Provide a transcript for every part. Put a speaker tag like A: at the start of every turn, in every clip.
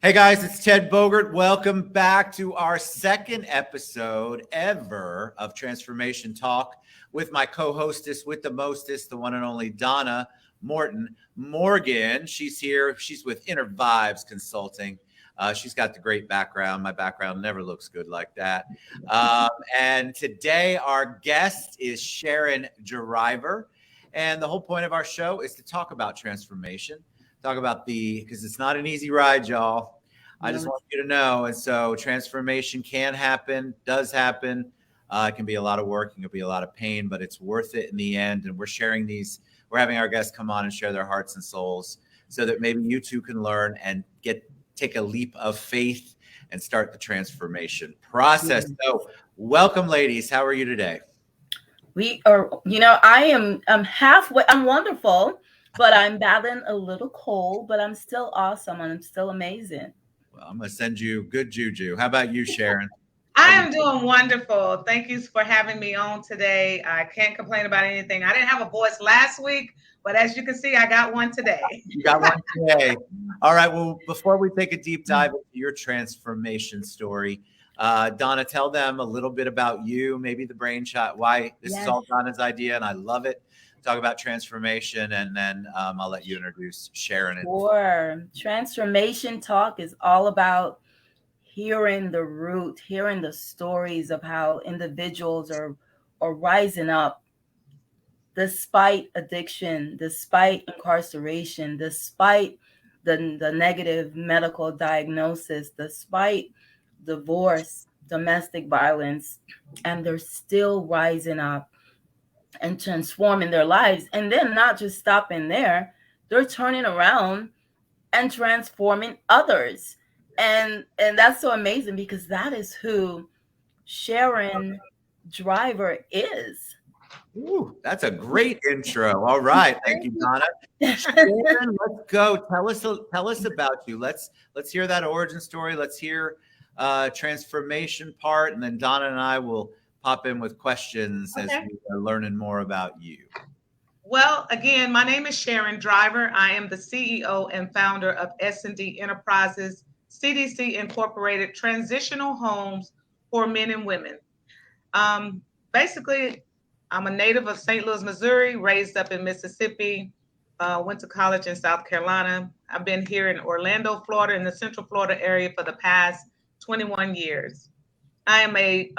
A: Hey guys, it's Ted Bogert. Welcome back to our second episode ever of Transformation Talk with my co-hostess with the mostest, the one and only Donna Morton-Morgan. She's here. She's with Inner Vibes Consulting. She's got the great background. My background never looks good like that. And today our guest is Sharon Driver. And the whole point of our show is to talk about transformation. Talk about because it's not an easy ride, y'all. I just want you to know. And so transformation can happen, does happen. It can be a lot of work. It can be a lot of pain, but it's worth it in the end. And we're sharing these. We're having our guests come on and share their hearts and souls so that maybe you too can learn and take a leap of faith and start the transformation process. So welcome, ladies. How are you today?
B: We are, I'm halfway. I'm wonderful. But I'm battling a little cold, but I'm still awesome and I'm still amazing.
A: Well, I'm going to send you good juju. How about you, Sharon?
C: I am doing wonderful. Thank you for having me on today. I can't complain about anything. I didn't have a voice last week, but as you can see, I got one today.
A: You got one today. All right. Well, before we take a deep dive into your transformation story, Donna, tell them a little bit about you, maybe the brainchild, why this is all Donna's idea, and I love it. Talk about transformation, and then I'll let you introduce Sharon.
B: Sure. Transformation Talk is all about hearing the root, hearing the stories of how individuals are rising up despite addiction, despite incarceration, despite the negative medical diagnosis, despite divorce, domestic violence, and they're still rising up and transforming their lives. And then not just stopping there, they're turning around and transforming others. And that's so amazing because that is who Sharon Driver is.
A: Ooh, that's a great intro. All right. Thank you, Donna. Sharon, let's go. Tell us about you. Let's hear that origin story. Let's hear transformation part. And then Donna and I will pop in with questions as we are learning more about you.
C: Well, again, my name is Sharon Driver. I am the CEO and founder of S D Enterprises CDC Incorporated Transitional Homes for Men and Women. Basically, I'm a native of St. Louis, Missouri, raised up in Mississippi, went to college in South Carolina. I've been here in Orlando, Florida, in the Central Florida area for the past 21 years. I am a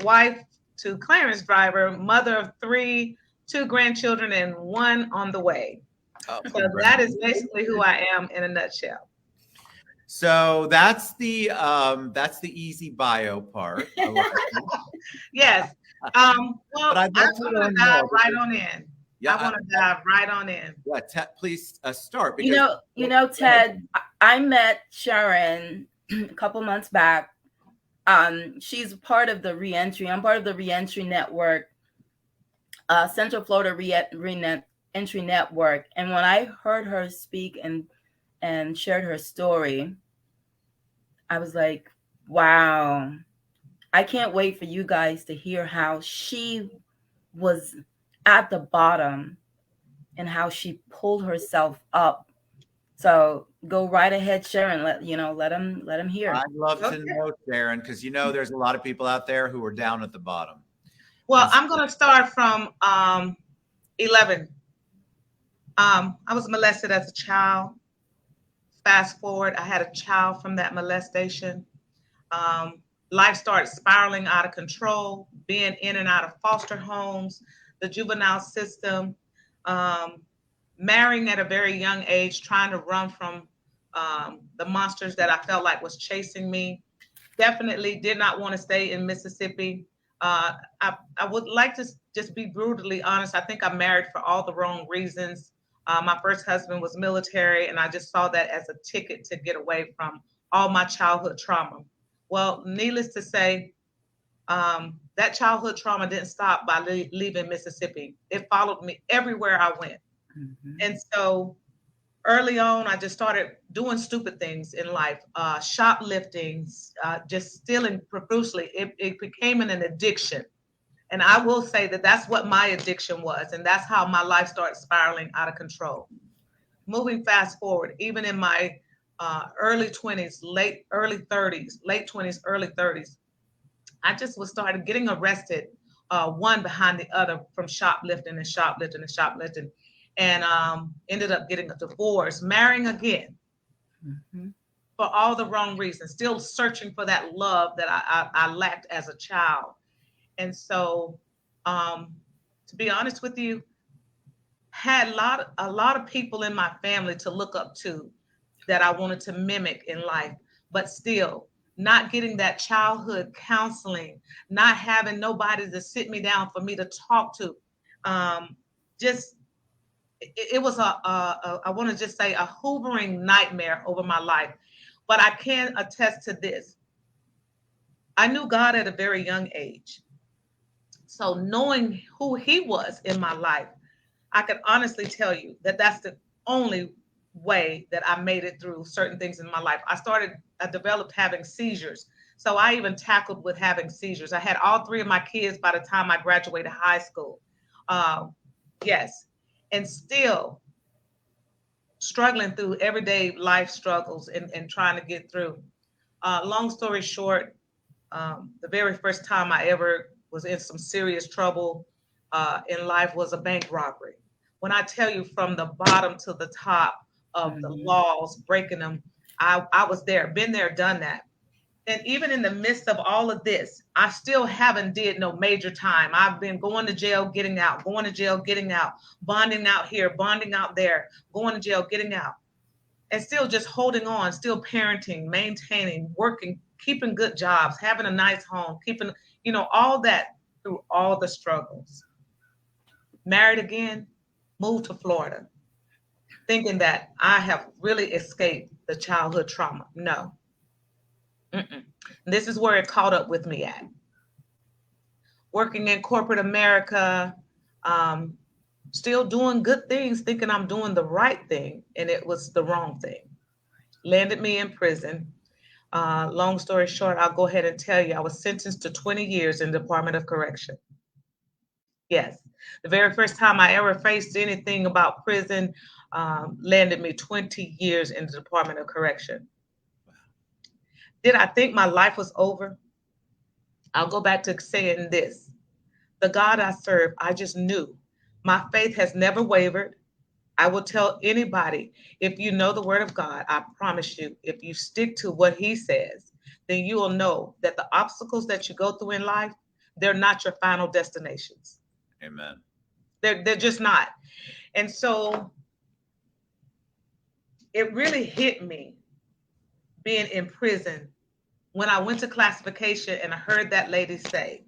C: wife to Clarence Driver, mother of 3, 2 grandchildren, and 1 on the way. So that is basically who I am in a nutshell.
A: So that's the easy bio part.
C: Yes. Well, I want to dive right on in. Yeah, I want to dive right on in.
A: Yeah, please start.
B: Because, Ted, I met Sharon a couple months back. She's part of the reentry. I'm part of the reentry network, Central Florida Reentry Network. And when I heard her speak and shared her story, I was like, wow, I can't wait for you guys to hear how she was at the bottom and how she pulled herself up. So go right ahead, Sharon. Let them hear.
A: I'd love to know, Sharon, because there's a lot of people out there who are down at the bottom.
C: Well, I'm going to start from 11. I was molested as a child. Fast forward, I had a child from that molestation. Life started spiraling out of control, being in and out of foster homes, the juvenile system, marrying at a very young age, trying to run from the monsters that I felt like was chasing me. Definitely did not want to stay in Mississippi. I would like to just be brutally honest. I think I married for all the wrong reasons. My first husband was military, and I just saw that as a ticket to get away from all my childhood trauma. Well, needless to say, that childhood trauma didn't stop by leaving Mississippi. It followed me everywhere I went. Mm-hmm. And so early on, I just started doing stupid things in life, shoplifting, just stealing profusely. It became an addiction. And I will say that that's what my addiction was. And that's how my life started spiraling out of control. Moving fast forward, even in my early 20s, early 30s, late 20s, early 30s, I just was started getting arrested, one behind the other, from shoplifting, and ended up getting a divorce, marrying again, for all the wrong reasons, still searching for that love that I lacked as a child. And so, to be honest with you, had a lot of people in my family to look up to that I wanted to mimic in life, but still not getting that childhood counseling, not having nobody to sit me down for me to talk to. It was I want to just say, a hoovering nightmare over my life. But I can attest to this. I knew God at a very young age. So knowing who he was in my life, I can honestly tell you that that's the only way that I made it through certain things in my life. I developed having seizures. So I even tackled with having seizures. I had all three of my kids by the time I graduated high school. Yes. And still struggling through everyday life struggles and trying to get through. Long story short, the very first time I ever was in some serious trouble in life was a bank robbery. When I tell you, from the bottom to the top of the laws, breaking them, I was there, been there, done that. And even in the midst of all of this, I still haven't did no major time. I've been going to jail, getting out, going to jail, getting out, bonding out here, bonding out there, going to jail, getting out, and still just holding on, still parenting, maintaining, working, keeping good jobs, having a nice home, keeping, all that through all the struggles. Married again, moved to Florida, thinking that I have really escaped the childhood trauma. No. This is where it caught up with me at. Working in corporate America, still doing good things, thinking I'm doing the right thing, and it was the wrong thing. Landed me in prison. Long story short, I'll go ahead and tell you, I was sentenced to 20 years in the Department of Correction. Yes, the very first time I ever faced anything about prison, landed me 20 years in the Department of Correction. Did I think my life was over? I'll go back to saying this. The God I serve, I just knew. My faith has never wavered. I will tell anybody, if you know the word of God, I promise you, if you stick to what he says, then you will know that the obstacles that you go through in life, they're not your final destinations.
A: Amen.
C: They're just not. And so it really hit me being in prison when I went to classification and I heard that lady say,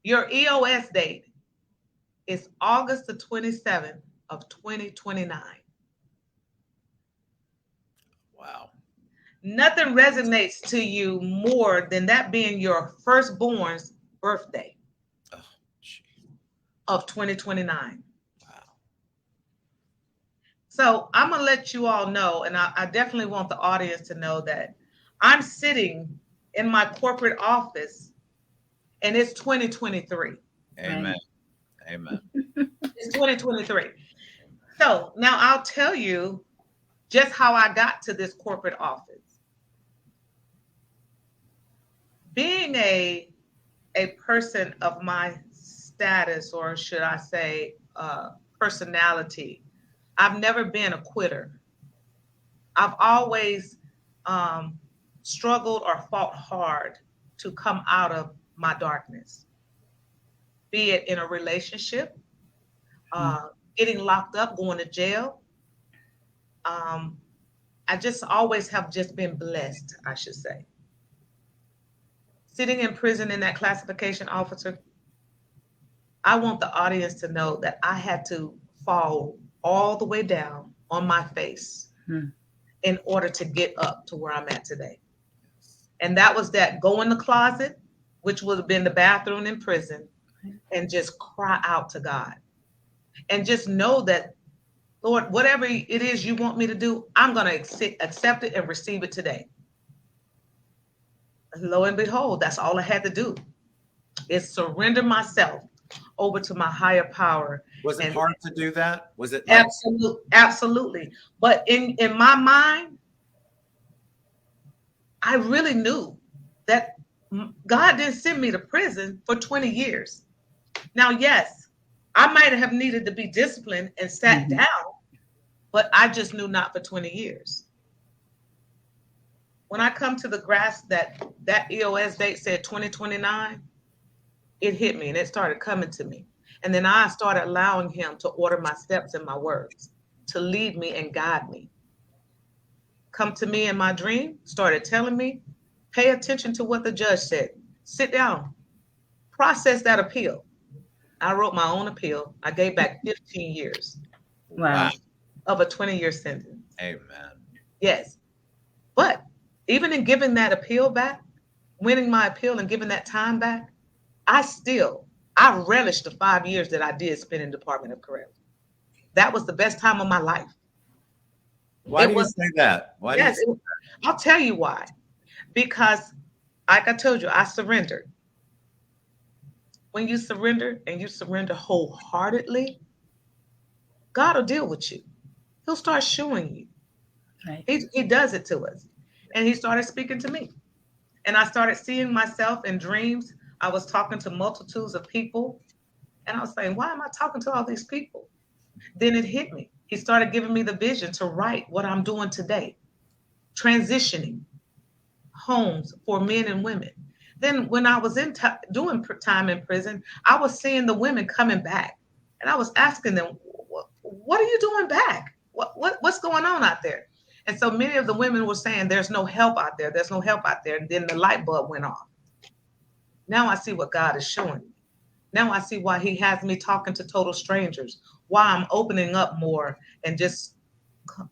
C: your EOS date is August the 27th of 2029.
A: Wow.
C: Nothing resonates to you more than that being your firstborn's birthday of 2029.
A: Wow.
C: So I'm going to let you all know, and I definitely want the audience to know that I'm sitting in my corporate office and it's 2023.
A: Amen.
B: Right.
A: Amen.
C: It's 2023. So now I'll tell you just how I got to this corporate office. Being a person of my status, or should I say personality, I've never been a quitter. I've always struggled or fought hard to come out of my darkness, be it in a relationship, getting locked up, going to jail. I just always have just been blessed, I should say. Sitting in prison in that classification officer, I want the audience to know that I had to fall all the way down on my face in order to get up to where I'm at today. And that was that go in the closet, which would have been the bathroom in prison, and just cry out to God. And just know that, Lord, whatever it is you want me to do, I'm going to accept it and receive it today. Lo and behold, that's all I had to do, is surrender myself over to my higher power.
A: Was it
C: And
A: hard to do that? Was it like,
C: absolutely. But in my mind, I really knew that God didn't send me to prison for 20 years. Now, yes, I might have needed to be disciplined and sat down, but I just knew not for 20 years. When I come to the grasp that EOS date said 2029, it hit me and it started coming to me. And then I started allowing him to order my steps and my words, to lead me and guide me. Come to me in my dream, started telling me, pay attention to what the judge said. Sit down, process that appeal. I wrote my own appeal. I gave back 15 years.
B: Wow.
C: Of a 20-year sentence.
A: Amen.
C: Yes. But even in giving that appeal back, winning my appeal and giving that time back, I relished the 5 years that I did spend in Department of Corrections. That was the best time of my life.
A: Why do you say that?
C: I'll tell you why. Because, like I told you, I surrendered. When you surrender and you surrender wholeheartedly, God will deal with you. He'll start showing you.
B: Right.
C: He does it to us. And he started speaking to me. And I started seeing myself in dreams. I was talking to multitudes of people. And I was saying, why am I talking to all these people? Then it hit me. He started giving me the vision to write what I'm doing today. Transitioning homes for men and women. Then when I was doing time in prison, I was seeing the women coming back. And I was asking them, what are you doing back? What's going on out there? And so many of the women were saying, there's no help out there. There's no help out there. And then the light bulb went off. Now I see what God is showing me. Now I see why he has me talking to total strangers, why I'm opening up more and just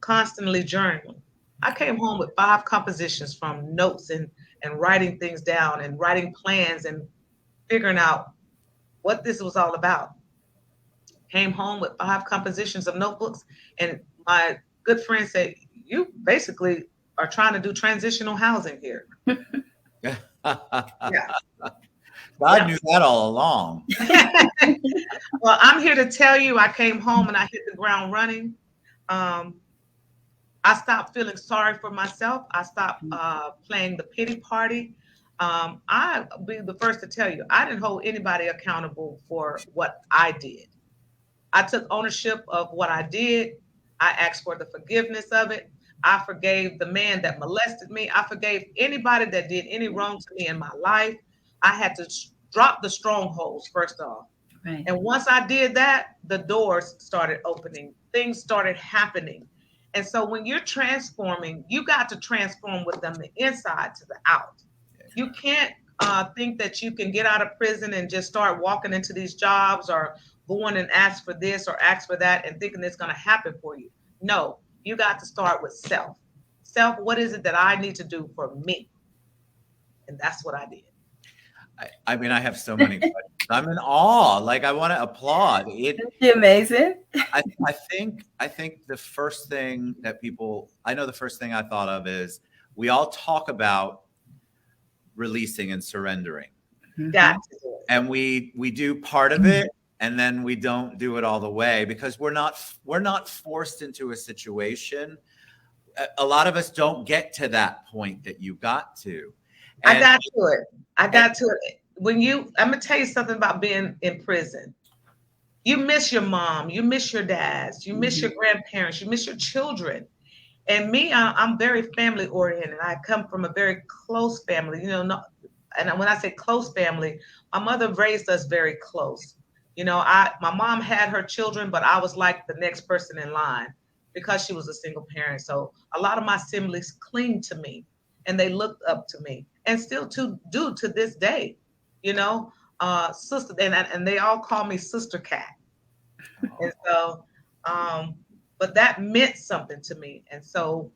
C: constantly journaling. I came home with 5 compositions from notes and writing things down and writing plans and figuring out what this was all about. Came home with 5 compositions of notebooks, and my good friend said, you basically are trying to do transitional housing here.
A: Yeah.
C: Yeah.
A: God knew that all along.
C: Well, I'm here to tell you, I came home and I hit the ground running. I stopped feeling sorry for myself. I stopped playing the pity party. I'll be the first to tell you, I didn't hold anybody accountable for what I did. I took ownership of what I did. I asked for the forgiveness of it. I forgave the man that molested me. I forgave anybody that did any wrong to me in my life. I had to drop the strongholds first off.
B: Right.
C: And once I did that, the doors started opening. Things started happening. And so when you're transforming, you got to transform with them the inside to the out. You can't think that you can get out of prison and just start walking into these jobs or going and ask for this or ask for that and thinking it's going to happen for you. No, you got to start with self. Self, what is it that I need to do for me? And that's what I did.
A: I mean, I have so many questions. I'm in awe. Like, I want to applaud.
B: It's amazing.
A: I think the first thing that the first thing I thought of is we all talk about releasing and surrendering.
C: Got to do it.
A: And we do part of it, and then we don't do it all the way because we're not forced into a situation. A lot of us don't get to that point that you got to.
C: I got to it. I'm going to tell you something about being in prison. You miss your mom, you miss your dads, you miss your grandparents, you miss your children. And me, I'm very family oriented. I come from a very close family, and when I say close family, my mother raised us very close. My mom had her children, but I was like the next person in line because she was a single parent. So a lot of my siblings cling to me and they looked up to me and still do to this day, sister, and they all call me Sister Cat. And so, but that meant something to me. And so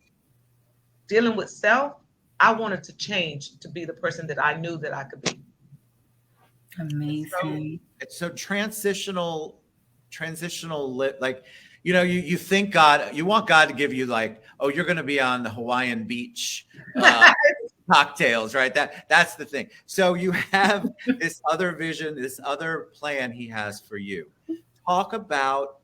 C: dealing with self, I wanted to change to be the person that I knew that I could be.
B: Amazing.
A: So transitional, like, you think you want God to give you like, oh, you're going to be on the Hawaiian beach cocktails, right? That's the thing. So you have this other vision, this other plan he has for you. Talk about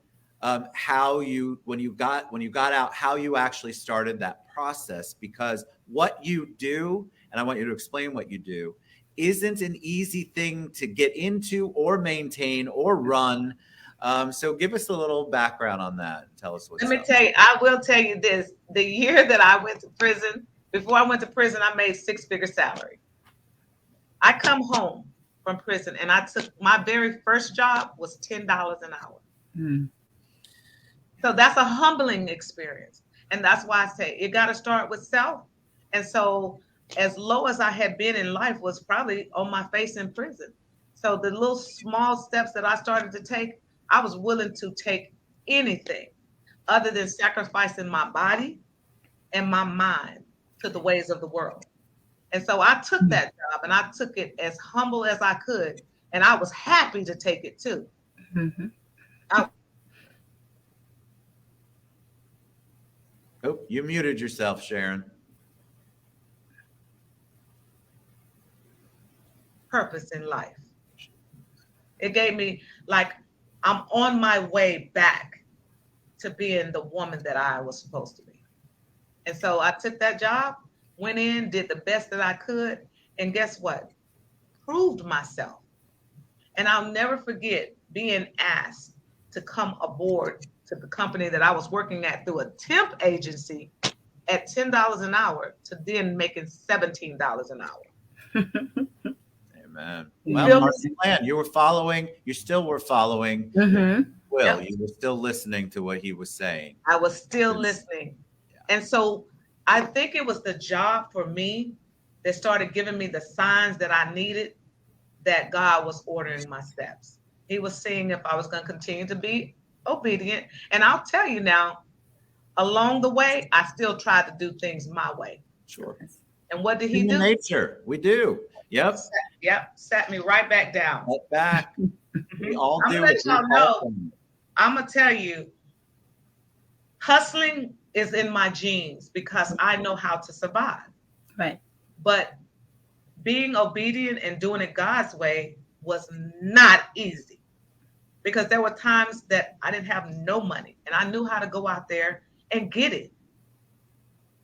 A: how you, when you got out, how you actually started that process, because what you do, and I want you to explain what you do, isn't an easy thing to get into or maintain or run. So give us a little background on that. Tell us what's up.
C: Let me tell you, I will tell you this. The year that I went to prison, before I went to prison, I made 6-figure salary. I come home from prison and I took my very first job was $10 an hour.
B: Mm.
C: So that's a humbling experience. And that's why I say you got to start with self. And so as low as I had been in life was probably on my face in prison. So the little small steps that I started to take, I was willing to take anything other than sacrificing my body and my mind to the ways of the world. And so I took that job and I took it as humble as I could. And I was happy to take it too.
B: Mm-hmm.
A: Oh, you muted yourself, Sharon.
C: Purpose in life. It gave me, like, I'm on my way back to being the woman that I was supposed to be. And so I took that job, went in, did the best that I could, and guess what? Proved myself. And I'll never forget being asked to come aboard to the company that I was working at through a temp agency at $10 an hour to then making $17 an hour.
A: Amen. Well, our plan, you were following, you still were following Will.
C: Yep.
A: You were still listening to what he was saying.
C: I was still listening. Yeah. And so I think it was the job for me that started giving me the signs that I needed, that God was ordering my steps. He was seeing if I was going to continue to be obedient. And I'll tell you now, along the way, I still tried to do things my way.
A: Sure.
C: And what did he do?
A: Nature. We do. Yep.
C: Sat me right back down.
A: Right back. We all do.
C: I'm let y'all know. I'm gonna tell you, hustling is in my genes because I know how to survive.
B: Right.
C: But being obedient and doing it God's way was not easy, because there were times that I didn't have no money and I knew how to go out there and get it.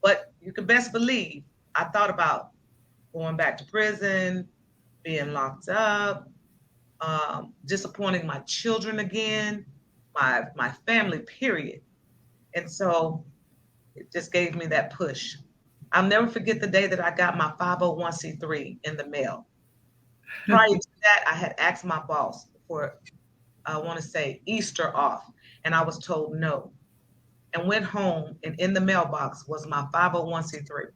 C: But you can best believe I thought about going back to prison, being locked up, disappointing my children again, my family, period. And so it just gave me that push. I'll never forget the day that I got my 501c3 in the mail. Prior to that, I had asked my boss for, I want to say, Easter off, and I was told no. And went home, and in the mailbox was my 501c3.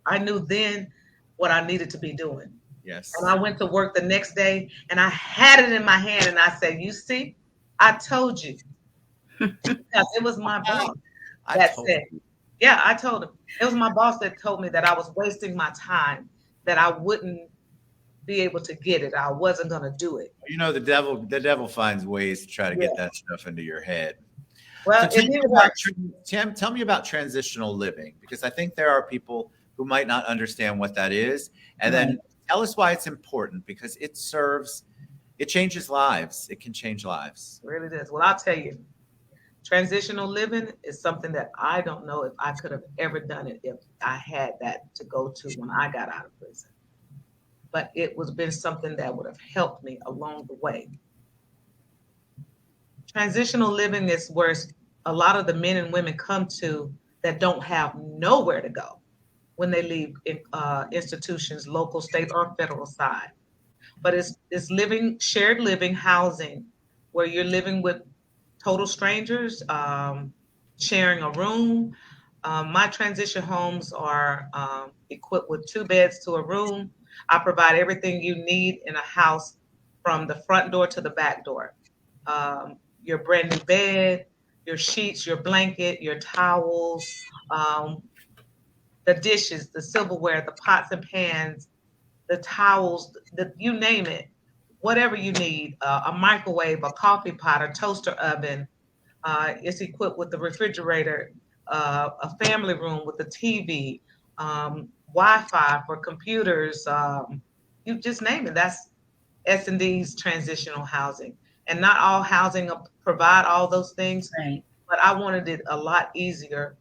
C: I knew then what I needed to be doing.
A: Yes.
C: And I went to work the next day, and I had it in my hand, and I said, "You see, I told you," because it was my boss that said, "Yeah, I told him." It was my boss that told me that I was wasting my time, that I wouldn't be able to get it. I wasn't going to do it.
A: You know, the devil finds ways to try to get that stuff into your head.
C: Well,
A: so tell me about transitional living, because I think there are people who might not understand what that is. And then tell us why it's important, because it changes lives. It can change lives.
C: It really does. Well, I'll tell you, transitional living is something that I don't know if I could have ever done it if I had that to go to when I got out of prison. But it was been something that would have helped me along the way. Transitional living is where a lot of the men and women come to that don't have nowhere to go when they leave institutions, local, state, or federal side. But it's shared living, housing, where you're living with total strangers, sharing a room. My transition homes are equipped with 2 beds to a room. I provide everything you need in a house from the front door to the back door. Your brand new bed, your sheets, your blanket, your towels, the dishes, the silverware, the pots and pans, the towels, you name it, whatever you need, a microwave, a coffee pot, a toaster oven. It's equipped with the refrigerator, a family room with a TV, Wi-Fi, for computers, you just name it. That's S&D's transitional housing. And not all housing provide all those things,
B: Right.
C: but I wanted it a lot easier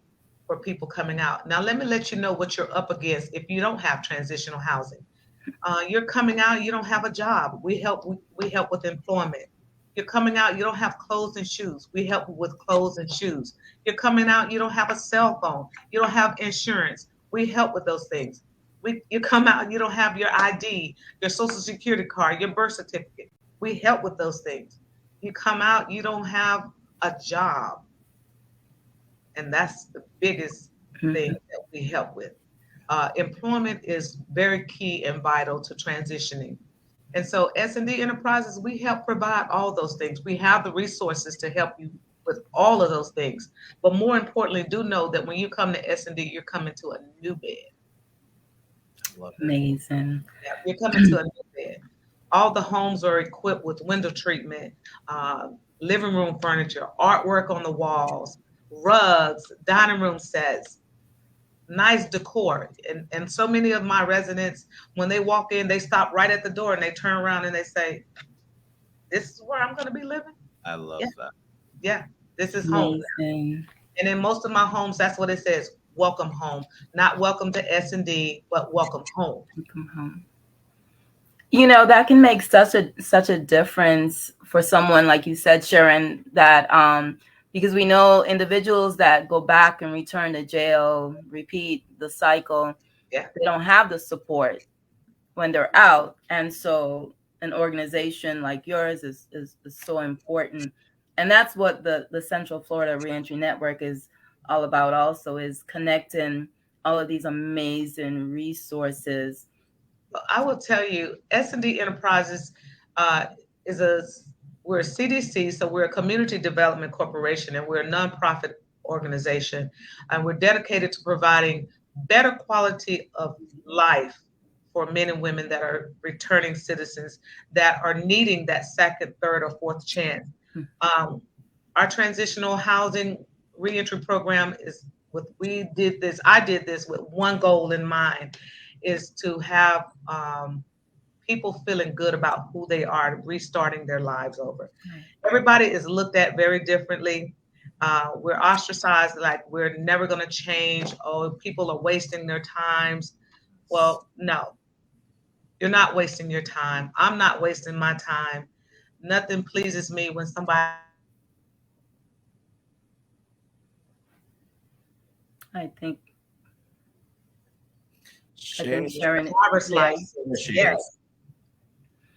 C: for people coming out. Now, let me let you know what you're up against if you don't have transitional housing. You're coming out, you don't have a job. We help with employment. You're coming out, you don't have clothes and shoes. We help with clothes and shoes. You're coming out, you don't have a cell phone. You don't have insurance. We help with those things. You come out, you don't have your ID, your social security card, your birth certificate. We help with those things. You come out, you don't have a job. And that's the biggest thing that we help with. Employment is very key and vital to transitioning. And so S&D Enterprises, we help provide all those things. We have the resources to help you with all of those things. But more importantly, do know that when you come to S&D, you're coming to a new bed.
B: Amazing.
C: Yeah, you're coming to a new bed. All the homes are equipped with window treatment, living room furniture, artwork on the walls, rugs, dining room sets, nice decor. And so many of my residents, when they walk in, they stop right at the door and they turn around and they say, "This is where I'm going to be living."
A: I love that.
C: Yeah, this is home.
B: Amazing.
C: And in most of my homes, that's what it says: welcome home. Not welcome to S&D, but welcome home.
B: Welcome home. You know, that can make such a difference for someone, like you said, Sharon, that because we know individuals that go back and return to jail, repeat the cycle,
C: Yeah.
B: they don't have the support when they're out. And so an organization like yours is so important. And that's what the Central Florida Reentry Network is all about also, is connecting all of these amazing resources.
C: I will tell you, S&D Enterprises we're a CDC, so we're a community development corporation, and we're a nonprofit organization, and we're dedicated to providing better quality of life for men and women that are returning citizens that are needing that second, third, or fourth chance. Our transitional housing reentry program I did this with one goal in mind, is to have people feeling good about who they are, restarting their lives over. Everybody is looked at very differently. We're ostracized, like we're never going to change. Oh, people are wasting their times. Well, no, you're not wasting your time. I'm not wasting my time. Nothing pleases me when somebody.
B: I think
A: Sharon.
B: Sharon,
C: Robert's life.
A: Yes.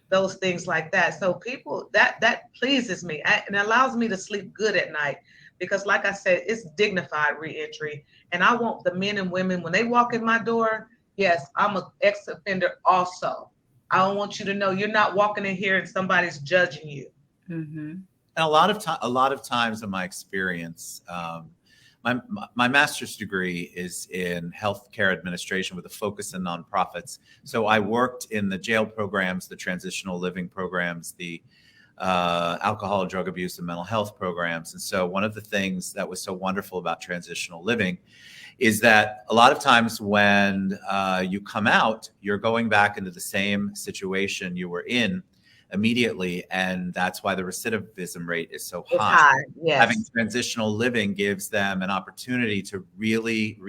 C: Those things like that. So people, that pleases me, and allows me to sleep good at night, because like I said, it's dignified reentry. And I want the men and women, when they walk in my door, yes, I'm an ex-offender also. I don't want you to know you're not walking in here and somebody's judging you.
B: Mm-hmm.
A: And a lot of times in my experience, my master's degree is in healthcare administration with a focus in nonprofits. So I worked in the jail programs, the transitional living programs, the alcohol, drug abuse, and mental health programs. And so one of the things that was so wonderful about transitional living is that a lot of times when you come out, you're going back into the same situation you were in immediately, and that's why the recidivism rate is so high.
C: Yes.
A: Having transitional living gives them an opportunity to really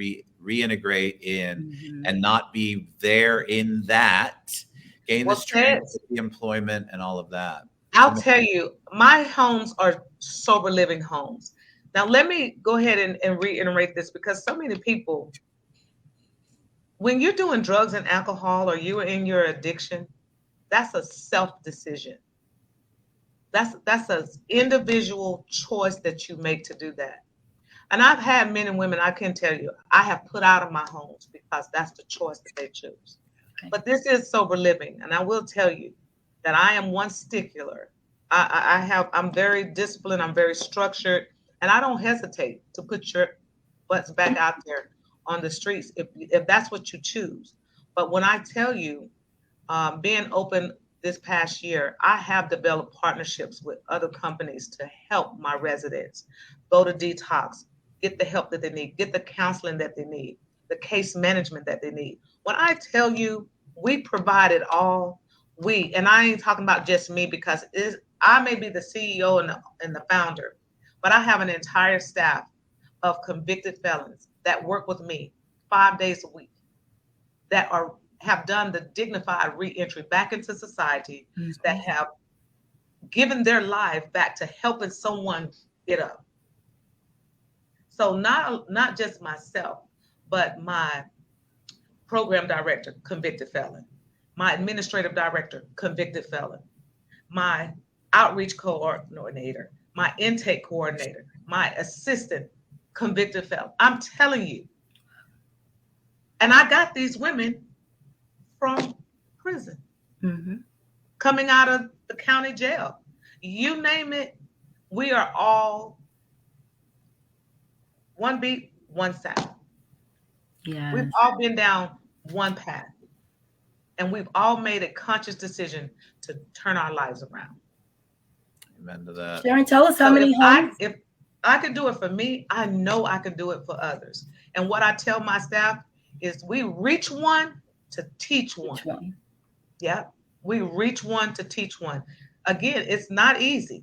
A: reintegrate in and not be there in that, gain the strength, the employment, and all of that.
C: I'll tell you, my homes are sober living homes. Now, let me go ahead and reiterate this, because so many people, when you're doing drugs and alcohol, or you are in your addiction, that's a self decision. That's an individual choice that you make to do that. And I've had men and women, I can tell you, I have put out of my homes because that's the choice that they choose. Okay. But this is sober living. And I will tell you that I am one stickler. I'm very disciplined. I'm very structured. And I don't hesitate to put your butts back out there on the streets if that's what you choose. But when I tell you, being open this past year, I have developed partnerships with other companies to help my residents go to detox, get the help that they need, get the counseling that they need. the case management that they need. When I tell you we provide it all, and I ain't talking about just me, because I may be the CEO and the founder, but I have an entire staff of convicted felons that work with me 5 days a week that have done the dignified reentry back into society, that have given their life back to helping someone get up. So not just myself, but my program director, convicted felon, my administrative director, convicted felon, my outreach coordinator, my intake coordinator, my assistant, convicted felon. I'm telling you. And I got these women from prison, coming out of the county jail. You name it, we are all one beat, one sound.
B: Yeah.
C: We've all been down one path, and we've all made a conscious decision to turn our lives around.
A: Amen to that.
B: Sharon, tell us how many homes.
C: If I could do it for me, I know I could do it for others. And what I tell my staff is we reach one to teach one. Yeah, we reach one to teach one. Again, it's not easy,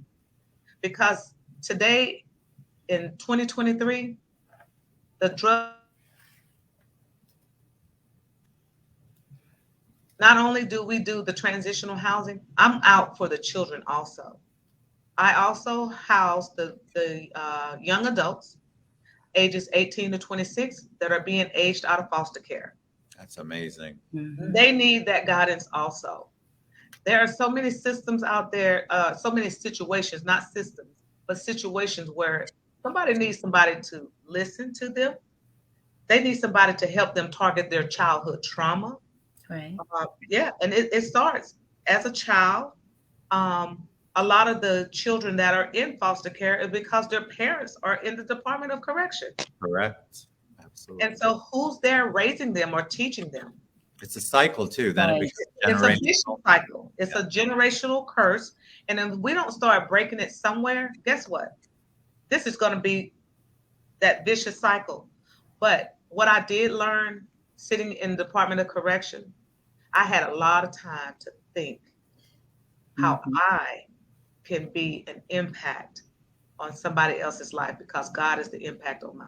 C: because today in 2023, the drug, not only do we do the transitional housing, I'm out for the children also. I also house the young adults, ages 18 to 26, that are being aged out of foster care.
A: That's amazing.
C: They need that guidance also. There are so many systems out there, so many situations, not systems, but situations where somebody needs somebody to listen to them. They need somebody to help them target their childhood trauma.
B: Right.
C: And it starts as a child. A lot of the children that are in foster care is because their parents are in the Department of Correction.
A: Correct. Absolutely.
C: And so who's there raising them or teaching them?
A: It's a cycle too. Then it becomes
C: It's a vicious cycle. It's a generational curse. And if we don't start breaking it somewhere, guess what? This is going to be that vicious cycle. But what I did learn sitting in the Department of Correction, I had a lot of time to think how I can be an impact on somebody else's life, because God is the impact on mine.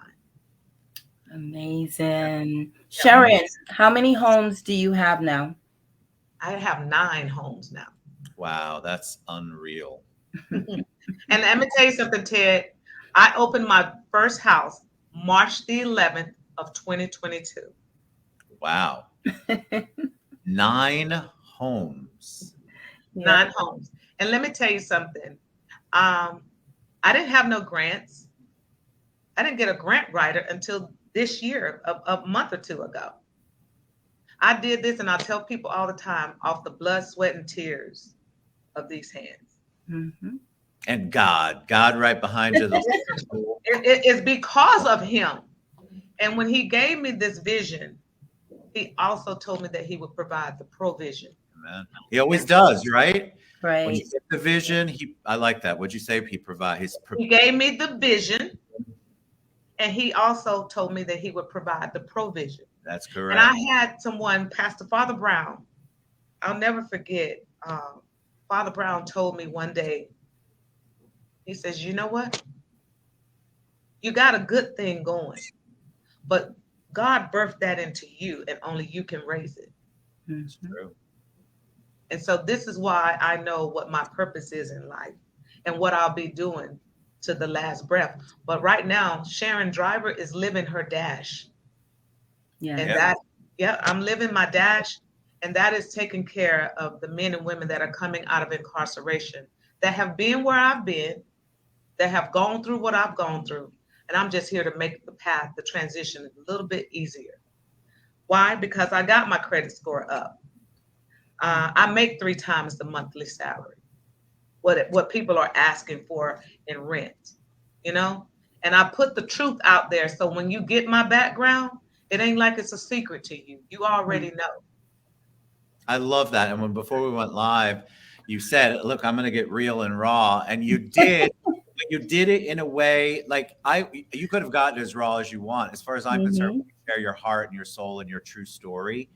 B: Amazing. Sharon, how many homes do you have now?
C: I have 9 homes now.
A: Wow, that's unreal.
C: And let me tell you something, Ted. I opened my first house March the 11th of 2022.
A: Wow. 9 homes.
C: 9 homes. And let me tell you something. I didn't have no grants. I didn't get a grant writer until this year, a month or two ago. I did this, and I tell people all the time, off the blood, sweat, and tears of these hands.
A: And God right behind you.
C: It's because of him. And when he gave me this vision, he also told me that he would provide the provision.
A: Amen. He always does, right?
B: Right.
A: When you get the vision, I like that. What'd you say?
C: He gave me the vision, and he also told me that he would provide the provision.
A: That's correct.
C: And I had someone, Pastor Father Brown, I'll never forget. Father Brown told me one day, he says, you know what? You got a good thing going, but God birthed that into you, and only you can raise it.
A: That's true.
C: And so this is why I know what my purpose is in life and what I'll be doing to the last breath. But right now, Sharon Driver is living her dash. And I'm living my dash. And that is taking care of the men and women that are coming out of incarceration, that have been where I've been, that have gone through what I've gone through. And I'm just here to make the transition a little bit easier. Why? Because I got my credit score up. I make 3 times the monthly salary, what people are asking for in rent, and I put the truth out there. So when you get my background, it ain't like it's a secret to you. You already know.
A: I love that. And before we went live, you said, look, I'm going to get real and raw. And you did But you did it in a way like you could have gotten as raw as you want. As far as I'm concerned, when you share your heart and your soul and your true story,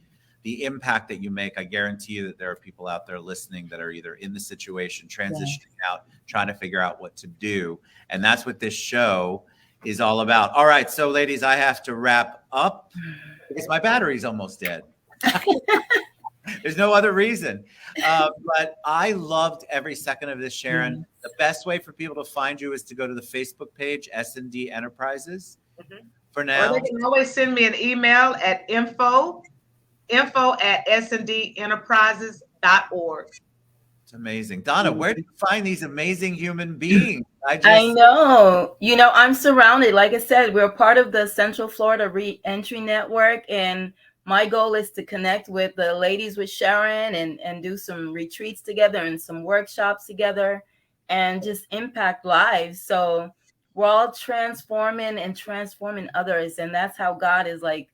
A: the impact that you make, I guarantee you that there are people out there listening that are either in the situation, transitioning out, trying to figure out what to do. And that's what this show is all about. All right. So ladies, I have to wrap up because my battery's almost dead. There's no other reason. But I loved every second of this, Sharon. The best way for people to find you is to go to the Facebook page, S&D Enterprises. For now.
C: Or they can always send me an email at info@sdenterprises.org.
A: It's amazing. Donna, where do you find these amazing human beings?
B: I know. You know, I'm surrounded. Like I said, we're part of the Central Florida Reentry Network, and my goal is to connect with the ladies with Sharon and do some retreats together and some workshops together and just impact lives. So we're all transforming others. And that's how God is like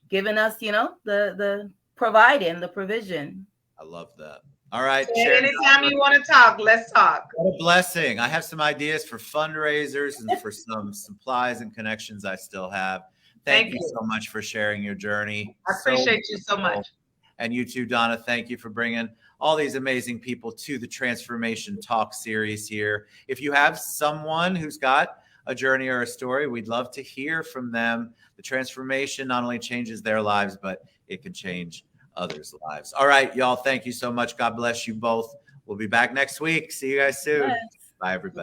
B: giving us, you know, the providing, the provision.
A: I love that. All right.
C: Sharon, anytime you want to talk, let's talk.
A: What a blessing. I have some ideas for fundraisers and for some supplies and connections I still have. Thank you so much for sharing your journey.
C: I appreciate you so much.
A: And you too, Donna. Thank you for bringing all these amazing people to the Transformation Talk series here. If you have someone who's got a journey or a story, we'd love to hear from them. The transformation not only changes their lives, but it can change others' lives. All right, y'all. Thank you so much. God bless you both. We'll be back next week. See you guys soon. Yes. Bye, everybody.